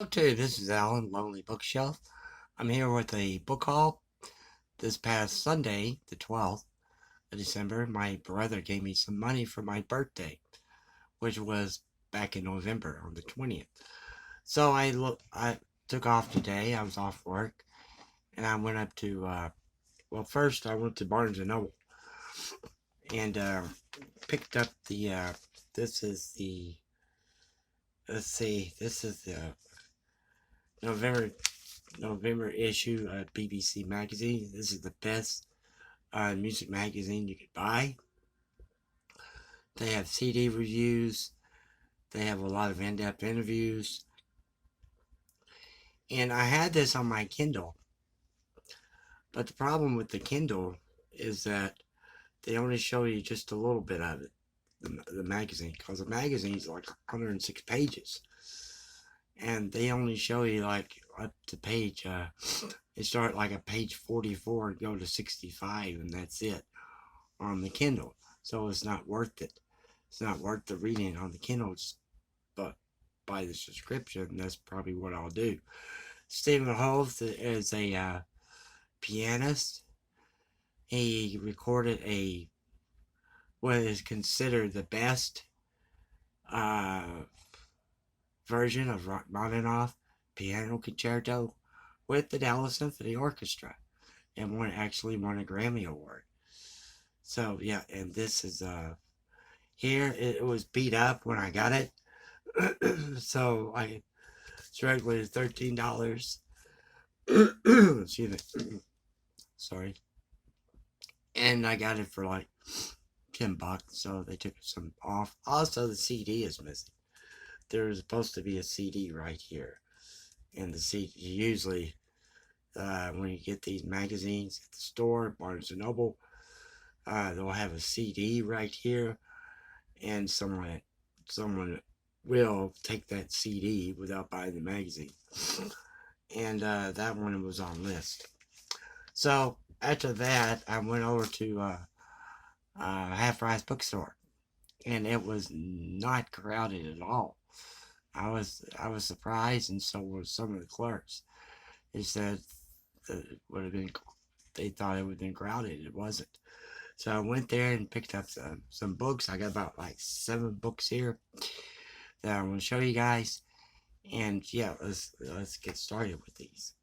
Okay, this is Alan, Lonely Bookshelf. I'm here with a book haul. This past Sunday, the 12th of December, my brother gave me some money for my birthday, which was back in November on the 20th. So I took off today. I was off work, and I went up to. Well, first I went to Barnes and Noble and picked up the. This is the. Let's see. This is the November November issue of BBC magazine. This is the best music magazine you could buy. They have CD reviews. They have a lot of in-depth interviews. And I had this on my Kindle, but the problem with the Kindle is that they only show you just a little bit of it, the magazine, because the magazine is like 106 pages, and they only show you like up to page. They start like a page 44 and go to 65, and that's it on the Kindle. So it's not worth it. It's not worth the reading on the Kindle, but by the subscription, that's probably what I'll do. Stephen Holt is a pianist. He recorded what is considered the best uh, version of Rachmaninoff piano concerto with the Dallas Symphony Orchestra, and actually won a Grammy Award. So yeah, and this is here it was beat up when I got it, so I struck with $13. Excuse me. Sorry. And I got it for like $10, so they took some off. Also, the CD is missing. There's supposed to be a CD right here, and the CD usually when you get these magazines at the store, Barnes and Noble, they'll have a CD right here, and someone will take that CD without buying the magazine, and that one was on list. So after that, I went over to Half Price Bookstore, and it was not crowded at all. I was surprised, and so were some of the clerks. They said that it would have been. They thought it would have been crowded. It wasn't. So I went there and picked up some books. I got about like 7 books here that I want to show you guys. And yeah, let's get started with these.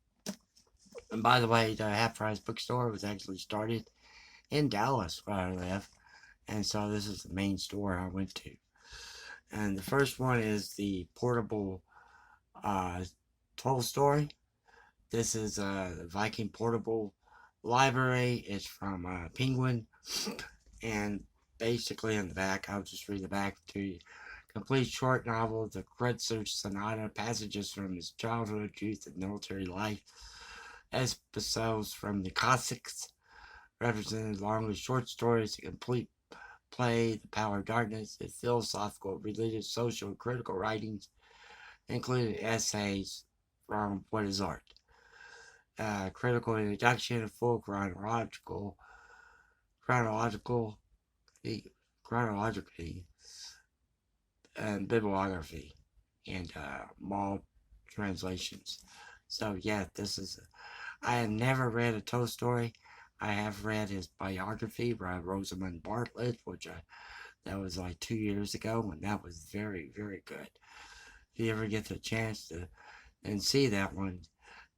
And by the way, the Half Price Bookstore was actually started in Dallas, where I live, and so this is the main store I went to. And the first one is the Portable uh, Tolstoy. This is the Viking Portable Library. It's from Penguin, and basically in the back, I'll just read the back to you. Complete short novel, The Kreutzer Sonata, passages from his childhood, youth, and military life, episodes from the Cossacks, represented along with short stories, a complete play, The Power of Darkness, its philosophical, religious, social, and critical writings, including essays from What is Art, critical introduction, a full chronological, chronologically, and bibliography, and Mall translations. So yeah, this is. I have never read a Tolstoy. I have read his biography by Rosamund Bartlett, that was like 2 years ago, and that was very, very good. If you ever get the chance to and see that one,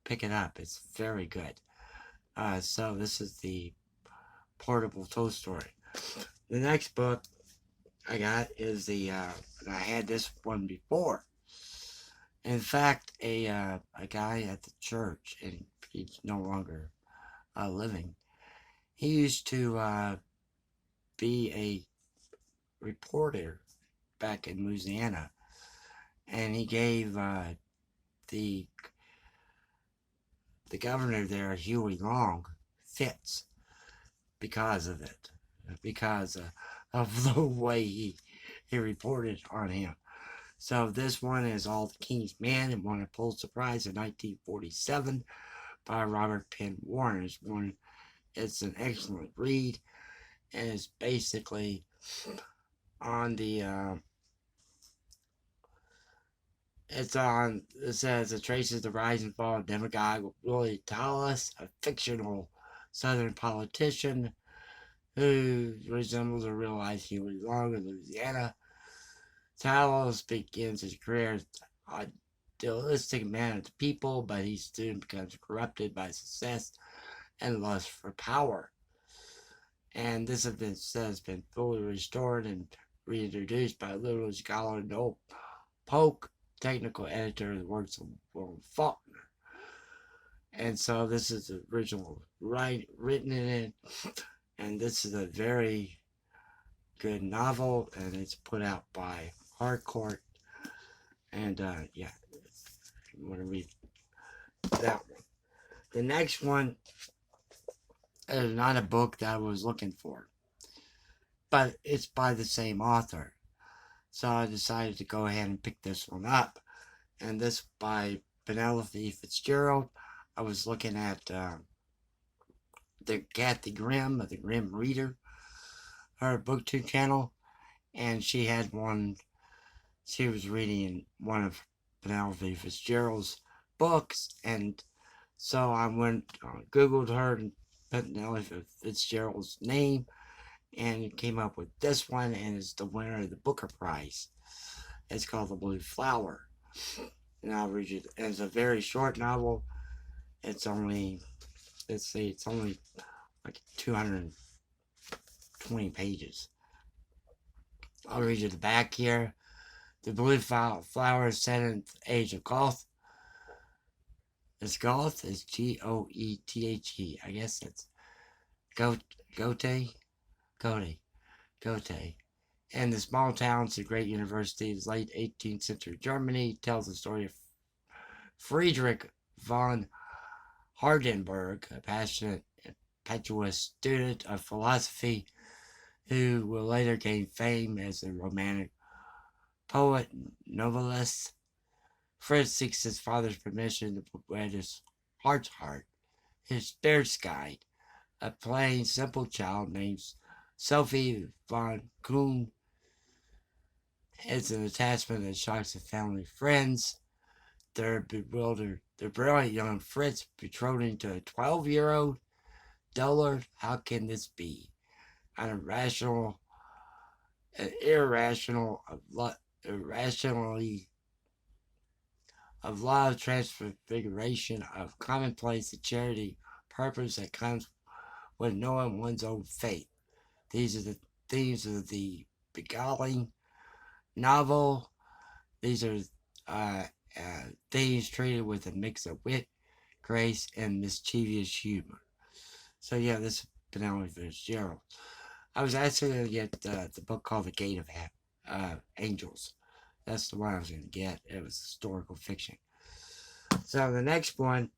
pick it up. It's very good. So this is the Portable Tolstoy. The next book I got is I had this one before. In fact, a guy at the church, and he's no longer living. He used to be a reporter back in Louisiana, and he gave the the governor there, Huey Long, fits because of it, because of the way he reported on him. So this one is All the King's Men. It won a Pulitzer Prize in 1947 by Robert Penn Warren. It's an excellent read, and it's basically on the It says it traces the rise and fall of demagogue Willie Tallis, a fictional Southern politician who resembles a real life Huey Long in Louisiana. Talos begins his career as an idealistic man of the people, but he soon becomes corrupted by success and lust for power. And this event has been fully restored and reintroduced by literary scholar Noel Polk, technical editor of the works of Will Faulkner. And so this is the original written in it, and this is a very good novel, and it's put out by Harcourt. And yeah, I'm going to read that one. The next one is not a book that I was looking for, but it's by the same author. So I decided to go ahead and pick this one up. And this by Penelope Fitzgerald. I was looking at the Kathy Grimm of the Grimm Reader, her BookTube channel, and she had one. She was reading one of Penelope Fitzgerald's books, and so I went Googled her and Penelope Fitzgerald's name, and came up with this one, and it's the winner of the Booker Prize. It's called The Blue Flower. And I'll read you. It's a very short novel. It's only, let's see, it's only like 220 pages. I'll read you the back here. The Blue Flower is set in the age of Goth. It's Goth. It's Goethe. I guess it's Goethe. And the small towns, the great universities, late 18th century Germany tells the story of Friedrich von Hardenberg, a passionate, impetuous student of philosophy who will later gain fame as a romantic poet novelist. Fritz seeks his father's permission to wed his heart's heart, his spirit's guide, a plain, simple child named Sophie von Kuhn. It's an attachment that shocks the family friends. They're bewildered. The brilliant young Fritz betrothed to a 12-year-old dullard. How can this be? An irrationally of love, transfiguration of commonplace to charity, purpose that comes with knowing one's own faith. These are the themes of the beguiling novel. These are themes treated with a mix of wit, grace, and mischievous humor. So yeah, this is Penelope Fitzgerald. I was actually going to get the book called The Gate of Angels. That's the one I was going to get. It was historical fiction. So the next one,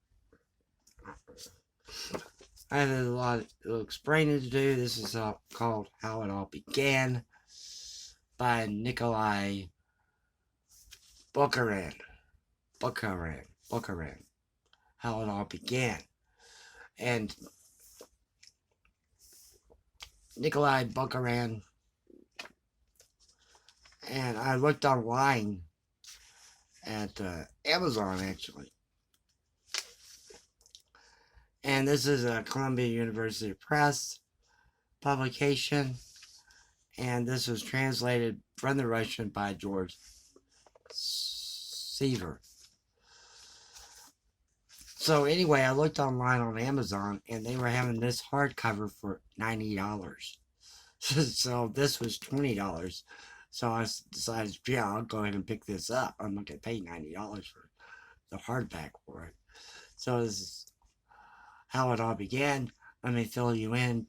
I have a lot of explaining to do. This is called How It All Began by Nikolai Bukharin. How It All Began. And Nikolai Bukharin, and I looked online at Amazon actually. And this is a Columbia University Press publication, and this was translated from the Russian by George Seaver. So anyway, I looked online on Amazon, and they were having this hardcover for $90. So this was $20. So I decided, yeah, I'll go ahead and pick this up. I'm not going to pay $90 for the hardback for it. So this is how it all began. Let me fill you in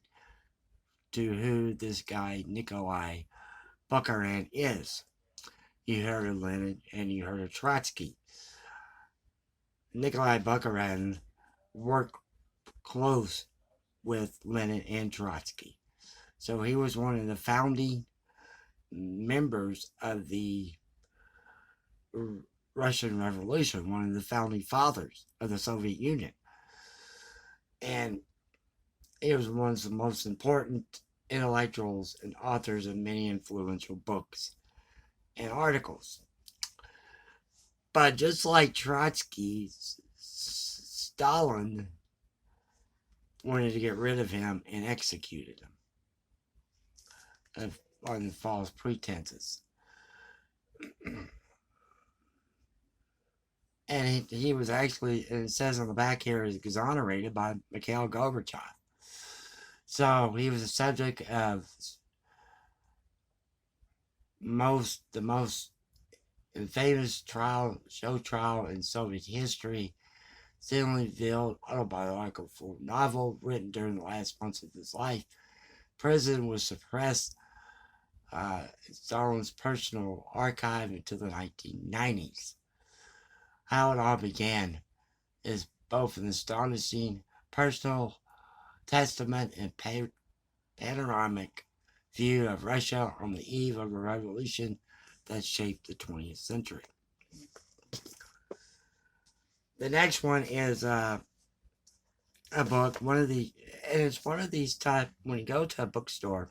to who this guy, Nikolai Bukharin, is. You heard of Lenin and you heard of Trotsky. Nikolai Bukharin worked close with Lenin and Trotsky. So he was one of the founding members of the Russian Revolution, one of the founding fathers of the Soviet Union. And he was one of the most important intellectuals and authors of many influential books and articles. But just like Trotsky, Stalin wanted to get rid of him and executed him on false pretenses. And he was actually, and it says on the back here, is exonerated by Mikhail Gorbachev. So he was the subject of the most famous show trial in Soviet history, thinly veiled autobiographical novel written during the last months of his life. Prison was suppressed Stalin's personal archive until the 1990s. How it all began is both an astonishing personal testament and panoramic view of Russia on the eve of a revolution that shaped the 20th century. The next one is a book, and it's one of these type, when you go to a bookstore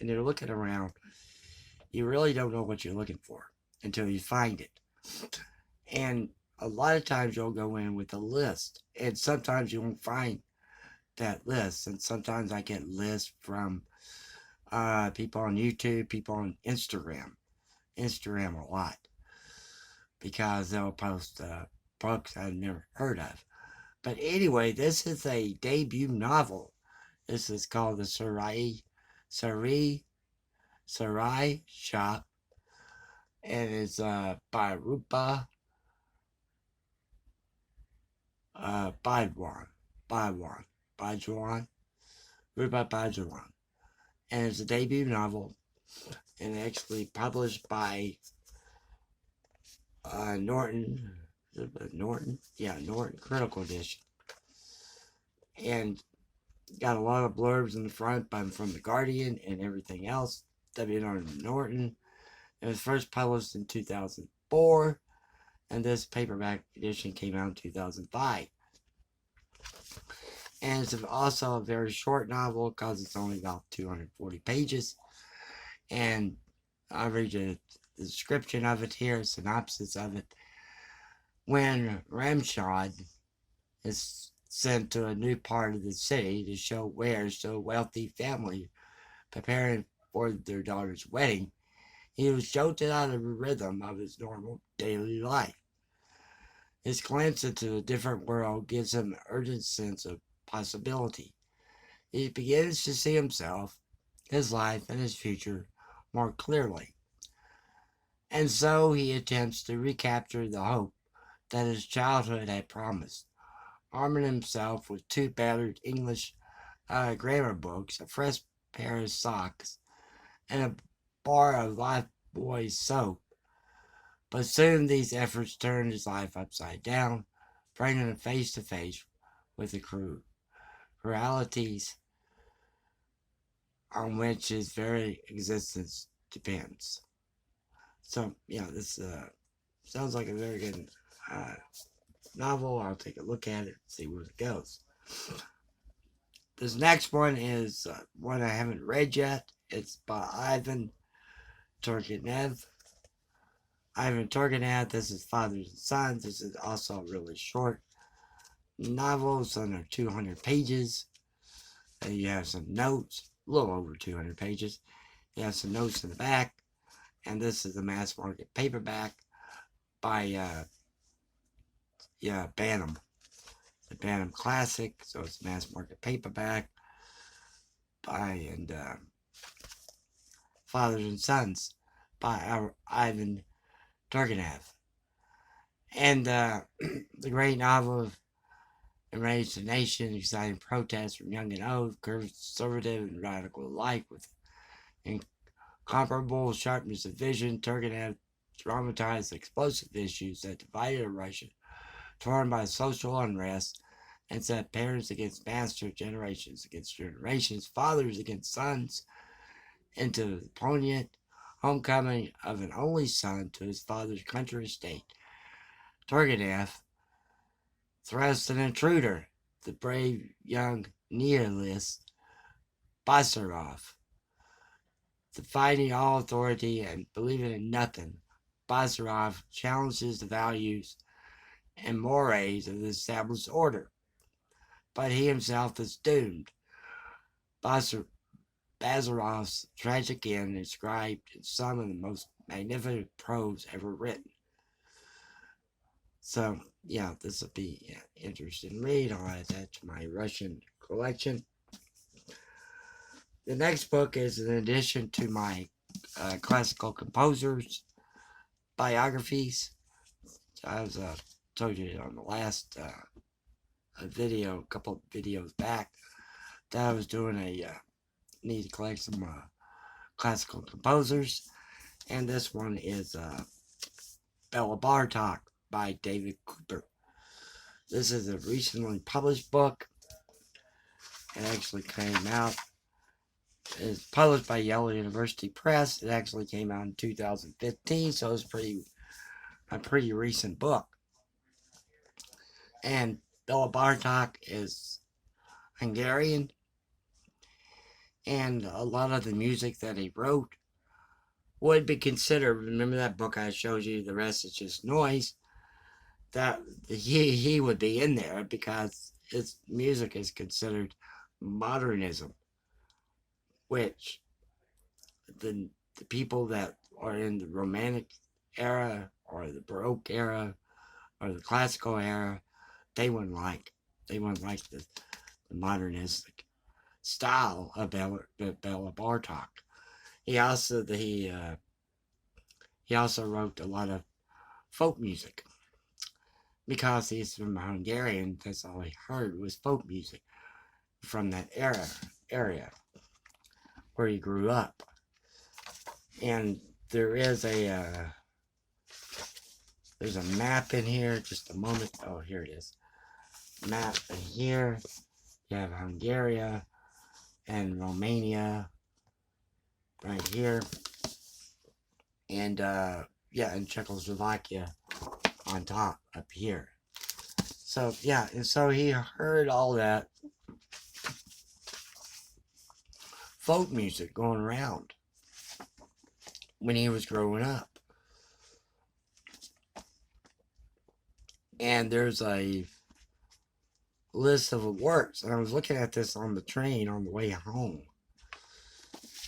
and you're looking around, you really don't know what you're looking for until you find it. And a lot of times you'll go in with a list, and sometimes you won't find that list. And sometimes I get lists from people on YouTube, people on Instagram a lot, because they'll post books I've never heard of. But anyway, this is a debut novel. This is called the Sari Shop, and it's by Rupa Bhagwan, Rupa Bhagwan, and it's a debut novel, and actually published by Norton, Critical Edition, and got a lot of blurbs in the front from the Guardian and everything else. W. Norton. It was first published in 2004, and this paperback edition came out in 2005. And it's also a very short novel because it's only about 240 pages. And I'll read you the description of it here, a synopsis of it. When Ramshad is sent to a new part of the city to show wares to a wealthy family preparing for their daughter's wedding, he was jolted out of the rhythm of his normal daily life. His glance into a different world gives him an urgent sense of possibility. He begins to see himself, his life, and his future more clearly. And so he attempts to recapture the hope that his childhood had promised, arming himself with 2 battered English grammar books, a fresh pair of socks, and a bar of Lifebuoy soap. But soon these efforts turned his life upside down, bringing him face to face with the realities on which his very existence depends. So, this sounds like a very good novel. I'll take a look at it, see where it goes. This next one is one I haven't read yet. It's by Ivan Turgenev. This is Fathers and Sons. This is also a really short novel. It's under 200 pages. And you have some notes, a little over 200 pages. You have some notes in the back. And this is the mass market paperback by Bantam. The Bantam Classic. So it's a mass market paperback by Fathers and Sons by Ivan Turgenev. And the great novel of enraged the nation, exciting protests from young and old, conservative and radical alike, with incomparable sharpness of vision. Turgenev dramatized explosive issues that divided Russia, torn by social unrest, and set parents against masters, generations against generations, fathers against sons, into the poignant homecoming of an only son to his father's country estate. Turgenev thrust an intruder, the brave young nihilist Basarov, defying all authority and believing in nothing Bazarov challenges the values and mores of the established order, but he himself is doomed. Bazarov's tragic end is described in some of the most magnificent prose ever written. So, yeah, this will be an interesting read. I'll add that to my Russian collection. The next book is an addition to my classical composers biographies. So I was told you on the last video, a couple of videos back, that I was doing need to collect some classical composers, and this one is Bela Bartok by David Cooper. This is a recently published book. It actually came out. It's published by Yale University Press. It actually came out in 2015, so it's a pretty recent book. And Bela Bartok is Hungarian, and a lot of the music that he wrote would be considered. Remember that book I showed you? The rest is just noise. That he would be in there because his music is considered modernism, which the people that are in the Romantic era or the Baroque era or the Classical era, they wouldn't like the modernistic style of Bela Bartok. He also wrote a lot of folk music because he's from Hungarian. That's all he heard was folk music from that area where he grew up. And there is there's a map in here. Just a moment. Oh, here it is. Map in here. You have Hungary and Romania right here, and and Czechoslovakia on top up here. So yeah, and so he heard all that folk music going around when he was growing up. And there's a list of works, and I was looking at this on the train on the way home.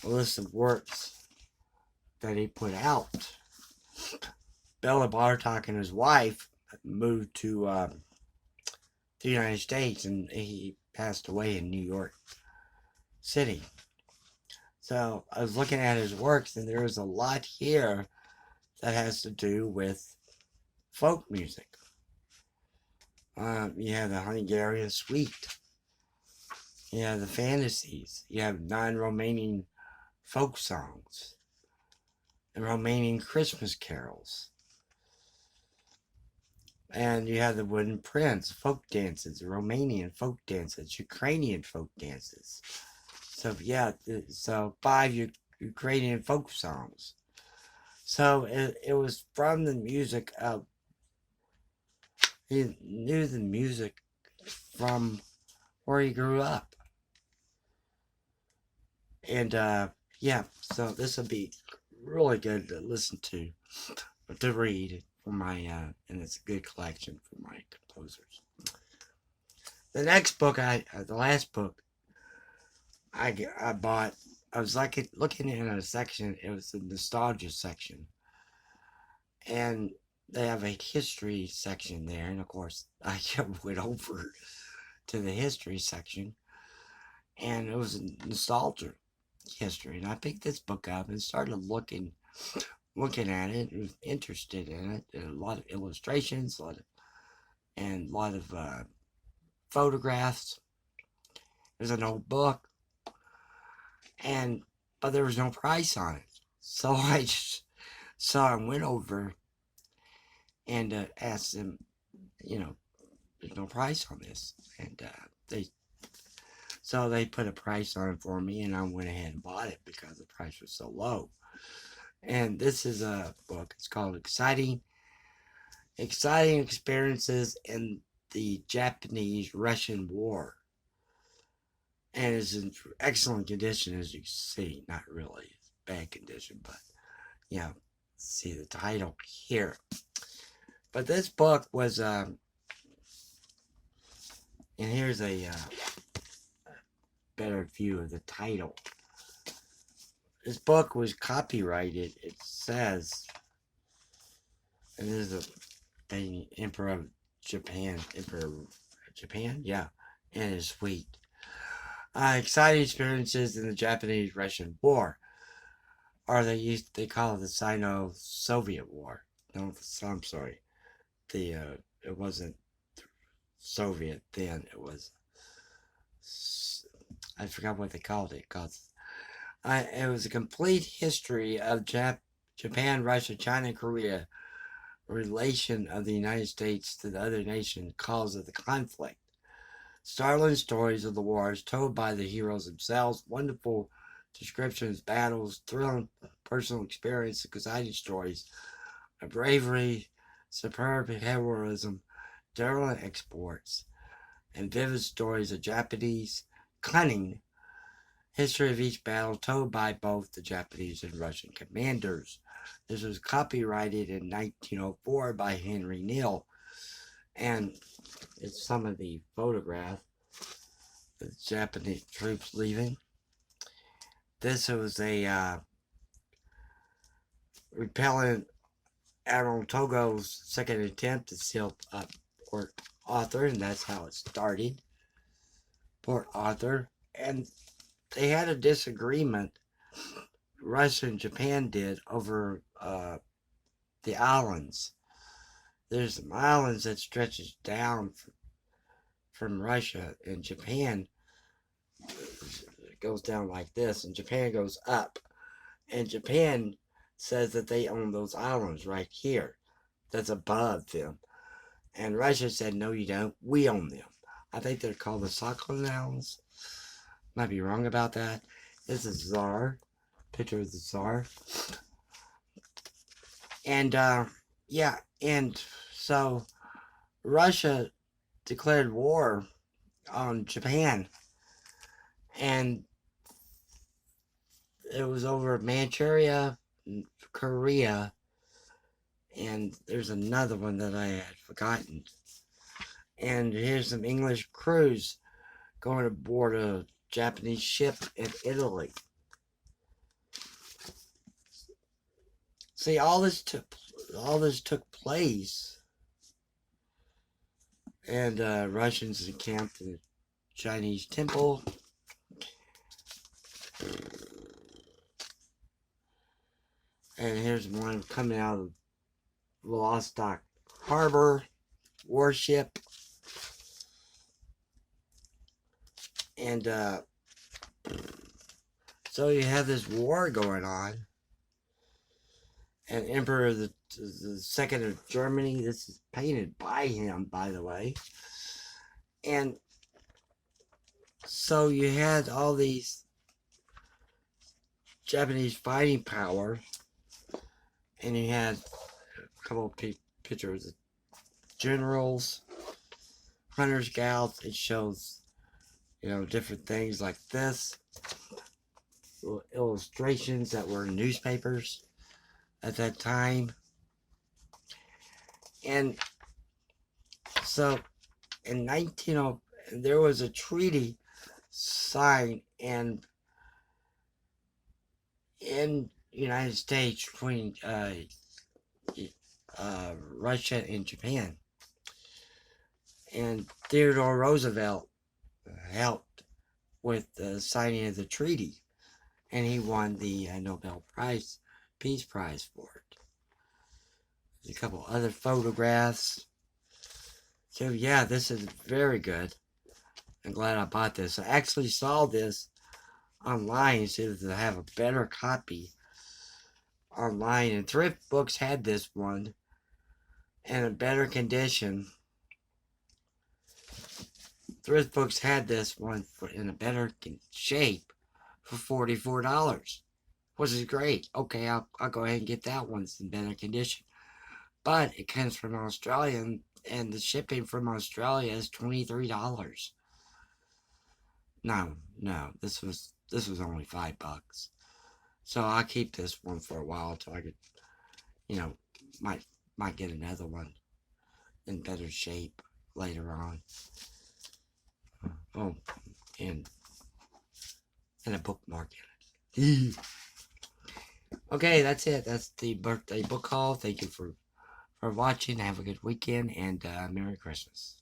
A list of works that he put out. Bela Bartok and his wife moved to the United States, and he passed away in New York City. So I was looking at his works, and there's a lot here that has to do with folk music. You have the Hungarian Suite. You have the Fantasies. You have non-Romanian folk songs. And Romanian Christmas carols. And you have the Wooden Prince, folk dances, Romanian folk dances, Ukrainian folk dances. So yeah, so 5 Ukrainian folk songs. So it was from the music of, he knew the music from where he grew up. And yeah, so this would be really good to listen to read for my, and it's a good collection for my composers. The next book, the last book I bought, I was like looking in a section, it was the nostalgia section. And they have a history section there, and of course, I went over to the history section, and it was nostalgia history. And I picked this book up and started looking at it, and was interested in it. And a lot of illustrations, a lot of photographs. There's an old book, but there was no price on it. So I went over and asked them, there's no price on this, and they put a price on it for me, and I went ahead and bought it because the price was so low. And this is a book. It's called Exciting Experiences in the Japanese-Russian War. And it's in excellent condition, as you can see. Not really bad condition, but yeah. see the title here. But this book was, and here's a better view of the title. This book was copyrighted, it says, and this is the Emperor of Japan, yeah, and his suite. Exciting experiences in the Japanese-Russian War, or they call it the Sino-Soviet War. No, I'm sorry, it wasn't Soviet then. It was, I forgot what they called it. It was a complete history of Japan, Russia, China, and Korea, relation of the United States to the other nation, cause of the conflict. Startling stories of the wars told by the heroes themselves, wonderful descriptions, battles, thrilling personal experience, exciting stories of bravery, superb heroism, daring exports, and vivid stories of Japanese cunning. History of each battle told by both the Japanese and Russian commanders. This was copyrighted in 1904 by Henry Neal, and it's some of the photographs of the Japanese troops leaving. This was a repellent Admiral Togo's second attempt to seal up Port Arthur, and that's how it started. Port Arthur, and they had a disagreement, Russia and Japan did, over the islands. There's some islands that stretches down from Russia, and Japan goes down like this, and Japan goes up. And Japan says that they own those islands right here that's above them. And Russia said, no, you don't. We own them. I think they're called the Sakhalin Islands. Might be wrong about that. This is Tsar. Picture of the Tsar. And, yeah, and so Russia declared war on Japan. And it was over Manchuria, Korea, and there's another one that I had forgotten. And here's some English crews going aboard a Japanese ship in Italy. See, all this took place, and Russians encamped in the Chinese temple. And here's one coming out of Vladivostok Harbor warship. And so you have this war going on. And Emperor the Second of Germany, this is painted by him, by the way. And so you had all these Japanese fighting power, and you had a couple of pictures of generals, hunter scouts. It shows, different things like this, little illustrations that were in newspapers at that time. And so in 1900, there was a treaty signed in the United States between Russia and Japan. And Theodore Roosevelt helped with the signing of the treaty, and he won the Nobel Peace Prize for it. There's a couple other photographs. So yeah, this is very good. I'm glad I bought this. I actually saw this online, so to have a better copy online, and Thrift Books had this one in a better condition. Thrift Books had this one in a better shape for $44, which is great. Okay, I'll go ahead and get that one. It's in better condition. But it comes from Australia, and the shipping from Australia is $23. No, this was only $5. So I'll keep this one for a while until I could you know, might get another one in better shape later on. Oh, and a bookmark in it. Okay, that's it. That's the birthday book haul. Thank you for watching. Have a good weekend and Merry Christmas.